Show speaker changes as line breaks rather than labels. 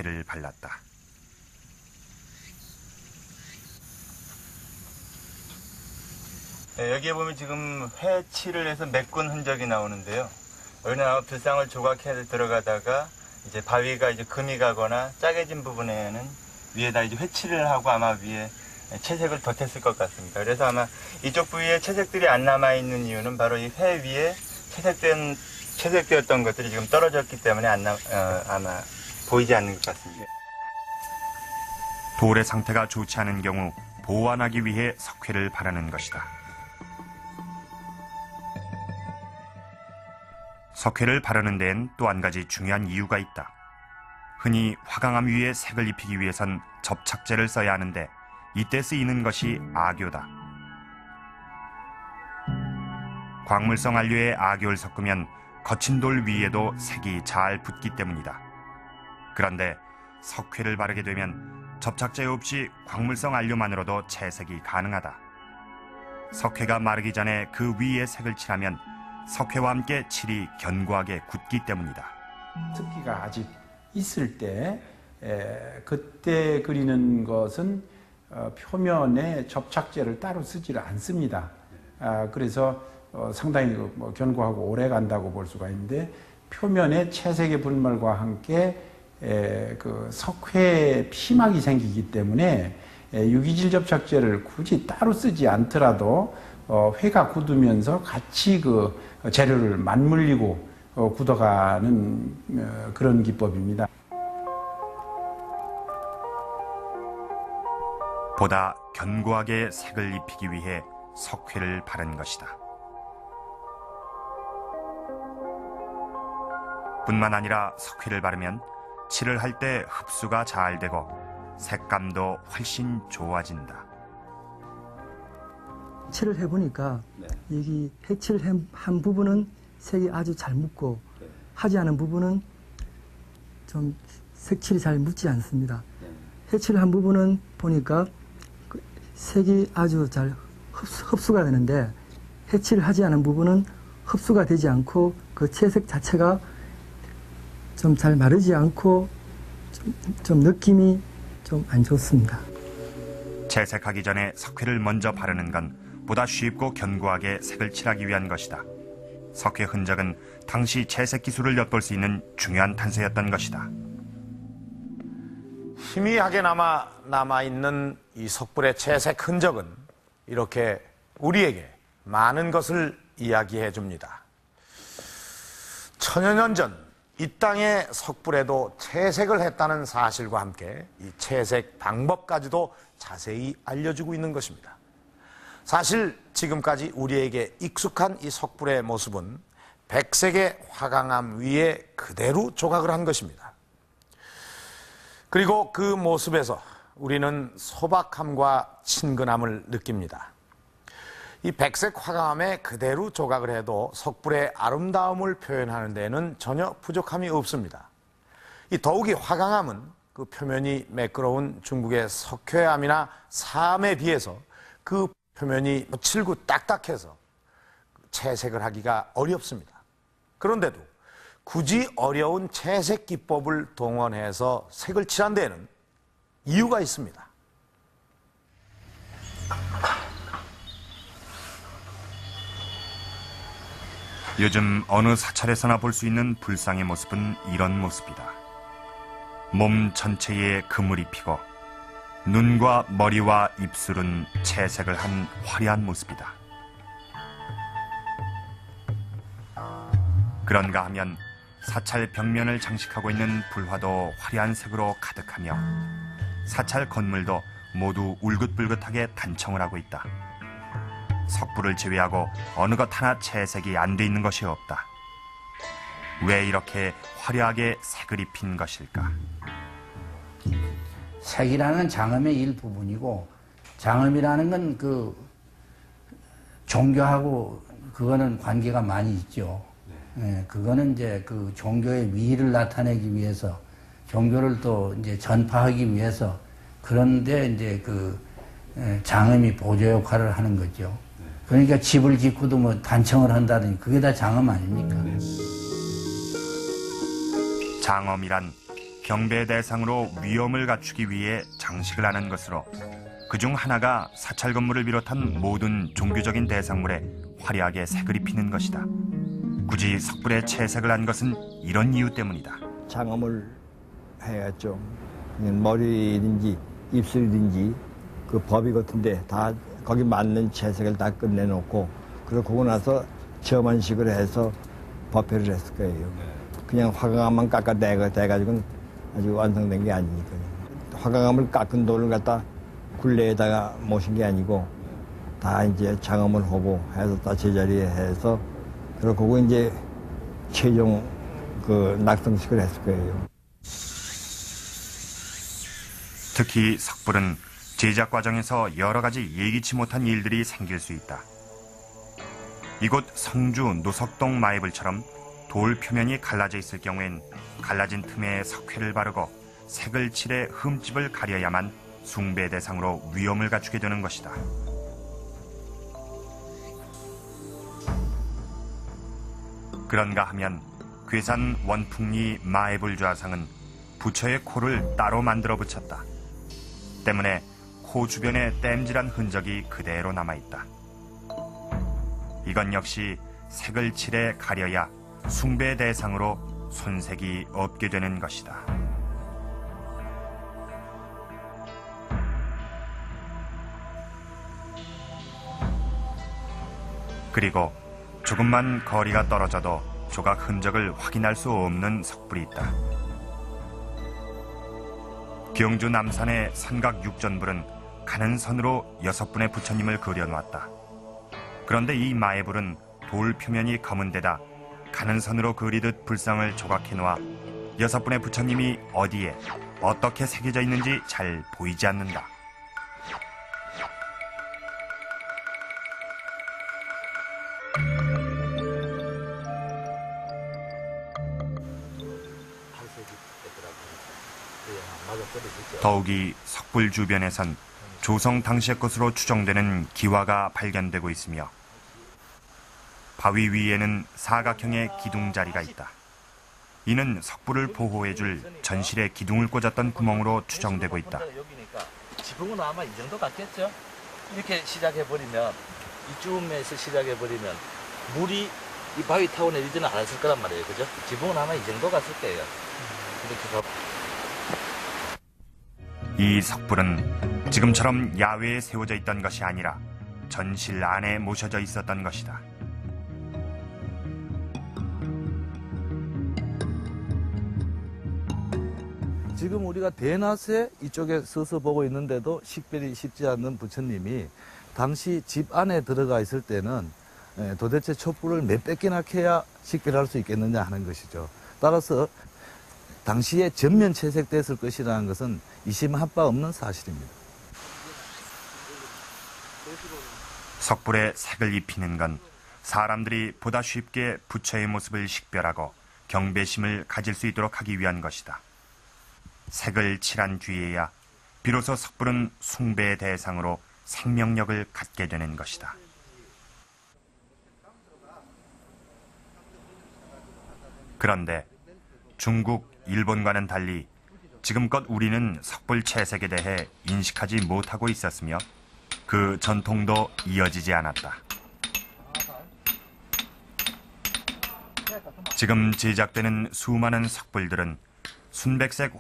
석회를 발랐다.
네, 여기에 보면 지금 회칠을 해서 메꾼 흔적이 나오는데요. 여기는 불상을 조각해서 들어가다가 이제 바위가 이제 금이 가거나 짜게진 부분에는 위에다 이제 회칠을 하고 아마 위에 채색을 덧했을 것 같습니다. 그래서 아마 이쪽 부위에 채색들이 안 남아 있는 이유는 바로 이 회 위에 채색되었던 것들이 지금 떨어졌기 때문에 아마 보이지 않는 것 같습니다.
돌의 상태가 좋지 않은 경우 보완하기 위해 석회를 바르는 것이다. 석회를 바르는 데엔 또 한 가지 중요한 이유가 있다. 흔히 화강암 위에 색을 입히기 위해선 접착제를 써야 하는데 이때 쓰이는 것이 아교다. 광물성 안료에 아교를 섞으면 거친 돌 위에도 색이 잘 붙기 때문이다. 그런데 석회를 바르게 되면 접착제 없이 광물성 안료만으로도 채색이 가능하다. 석회가 마르기 전에 그 위에 색을 칠하면 석회와 함께 칠이 견고하게 굳기 때문이다.
특기가 아직 있을 때 그때 그리는 것은 표면에 접착제를 따로 쓰지를 않습니다. 그래서 상당히 견고하고 오래 간다고 볼 수가 있는데, 표면에 채색의 분말과 함께 그 석회 피막이 생기기 때문에 유기질 접착제를 굳이 따로 쓰지 않더라도 회가 굳으면서 같이 그 재료를 맞물리고 굳어가는 그런 기법입니다.
보다 견고하게 색을 입히기 위해 석회를 바른 것이다. 뿐만 아니라 석회를 바르면 칠을 할 때 흡수가 잘 되고 색감도 훨씬 좋아진다.
칠을 해보니까 여기 회칠을 한 부분은 색이 아주 잘 묻고 하지 않은 부분은 좀 색칠이 잘 묻지 않습니다. 회칠을 한 부분은 보니까 색이 아주 잘 흡수가 되는데, 회칠을 하지 않은 부분은 흡수가 되지 않고 그 채색 자체가 좀 잘 마르지 않고 좀 느낌이 좀 안 좋습니다.
채색하기 전에 석회를 먼저 바르는 건 보다 쉽고 견고하게 색을 칠하기 위한 것이다. 석회 흔적은 당시 채색 기술을 엿볼 수 있는 중요한 탄서였던 것이다.
희미하게 남아있는 이 석불의 채색 흔적은 이렇게 우리에게 많은 것을 이야기해 줍니다. 천여 년 전 이 땅의 석불에도 채색을 했다는 사실과 함께 이 채색 방법까지도 자세히 알려주고 있는 것입니다. 사실 지금까지 우리에게 익숙한 이 석불의 모습은 백색의 화강암 위에 그대로 조각을 한 것입니다. 그리고 그 모습에서 우리는 소박함과 친근함을 느낍니다. 이 백색 화강암에 그대로 조각을 해도 석불의 아름다움을 표현하는 데에는 전혀 부족함이 없습니다. 더욱이 화강암은 그 표면이 매끄러운 중국의 석회암이나 사암에 비해서 그 표면이 거칠고 딱딱해서 채색을 하기가 어렵습니다. 그런데도 굳이 어려운 채색 기법을 동원해서 색을 칠한 데에는 이유가 있습니다.
요즘 어느 사찰에서나 볼 수 있는 불상의 모습은 이런 모습이다. 몸 전체에 금을 입히고 눈과 머리와 입술은 채색을 한 화려한 모습이다. 그런가 하면 사찰 벽면을 장식하고 있는 불화도 화려한 색으로 가득하며 사찰 건물도 모두 울긋불긋하게 단청을 하고 있다. 석불을 제외하고 어느 것 하나 채색이 안 돼 있는 것이 없다. 왜 이렇게 화려하게 색을 입힌 것일까?
색이라는 장엄의 일부분이고, 장엄이라는 건 그 종교하고 그거는 관계가 많이 있죠. 그거는 이제 그 종교의 위를 나타내기 위해서, 종교를 또 이제 전파하기 위해서, 그런데 이제 그 장엄이 보조 역할을 하는 거죠. 그러니까 집을 짓고도 뭐 단청을 한다든지 그게 다 장엄 아닙니까?
장엄이란 경배 대상으로 위엄을 갖추기 위해 장식을 하는 것으로 그중 하나가 사찰 건물을 비롯한 모든 종교적인 대상물에 화려하게 색을 입히는 것이다. 굳이 석불에 채색을 한 것은 이런 이유 때문이다.
장엄을 해야죠. 머리든지 입술이든지 그 법이 같은데 다 거기 맞는 채색을 다 끝내놓고 그러고 나서 점원식을 해서 법회를 했을 거예요. 그냥 화강암만 깎아대가지고는 아주 완성된 게 아니니까요. 화강암을 깎은 돌을 갖다 굴레에다가 모신 게 아니고 다 이제 장엄을 하고 해서 다 제자리에 해서 그러고 이제 최종 그 낙성식을 했을 거예요.
특히 석불은 제작 과정에서 여러 가지 예기치 못한 일들이 생길 수 있다. 이곳 성주 노석동 마이불처럼 돌 표면이 갈라져 있을 경우엔 갈라진 틈에 석회를 바르고 색을 칠해 흠집을 가려야만 숭배 대상으로 위엄을 갖추게 되는 것이다. 그런가 하면 괴산 원풍리 마애불 좌상은 부처의 코를 따로 만들어 붙였다. 때문에 코 주변에 땜질한 흔적이 그대로 남아있다. 이건 역시 색을 칠해 가려야 숭배 대상으로 손색이 없게 되는 것이다. 그리고 조금만 거리가 떨어져도 조각 흔적을 확인할 수 없는 석불이 있다. 경주 남산의 삼각 육전불은 가는 선으로 6분의 부처님을 그려놓았다. 그런데 이 마애불은 돌 표면이 검은 데다 가는 선으로 그리듯 불상을 조각해 놓아 6분의 부처님이 어디에 어떻게 새겨져 있는지 잘 보이지 않는다. 더욱이 석불 주변에선 조성 당시의 것으로 추정되는 기와가 발견되고 있으며 바위 위에는 사각형의 기둥 자리가 있다. 이는 석불을 보호해줄 전실에 기둥을 꽂았던 구멍으로 추정되고 있다.
여기니까 지붕은 아마 이 정도 같겠죠? 이렇게 시작해버리면 이쯤에서 시작해버리면 물이 이 바위 타고 내리지는 않았을 거란 말이에요. 그죠? 지붕은 아마 이 정도 갔을 거예요. 이렇게
이 석불은 지금처럼 야외에 세워져 있던 것이 아니라 전실 안에 모셔져 있었던 것이다.
지금 우리가 대낮에 이쪽에 서서 보고 있는데도 식별이 쉽지 않는 부처님이 당시 집 안에 들어가 있을 때는 도대체 촛불을 몇 개나 켜야 식별할 수 있겠느냐 하는 것이죠. 따라서 당시에 전면 채색됐을 것이라는 것은 이심할 바 없는 사실입니다.
석불에 색을 입히는 건 사람들이 보다 쉽게 부처의 모습을 식별하고 경배심을 가질 수 있도록 하기 위한 것이다. 색을 칠한 뒤에야 비로소 석불은 숭배의 대상으로 생명력을 갖게 되는 것이다. 그런데 중국, 일본과는 달리 지금껏 우리는 석불 채색에 대해 인식하지 못하고 있었으며 그 전통도 이어지지 않았다. 지금 제작되는 수많은 석불들은 순백색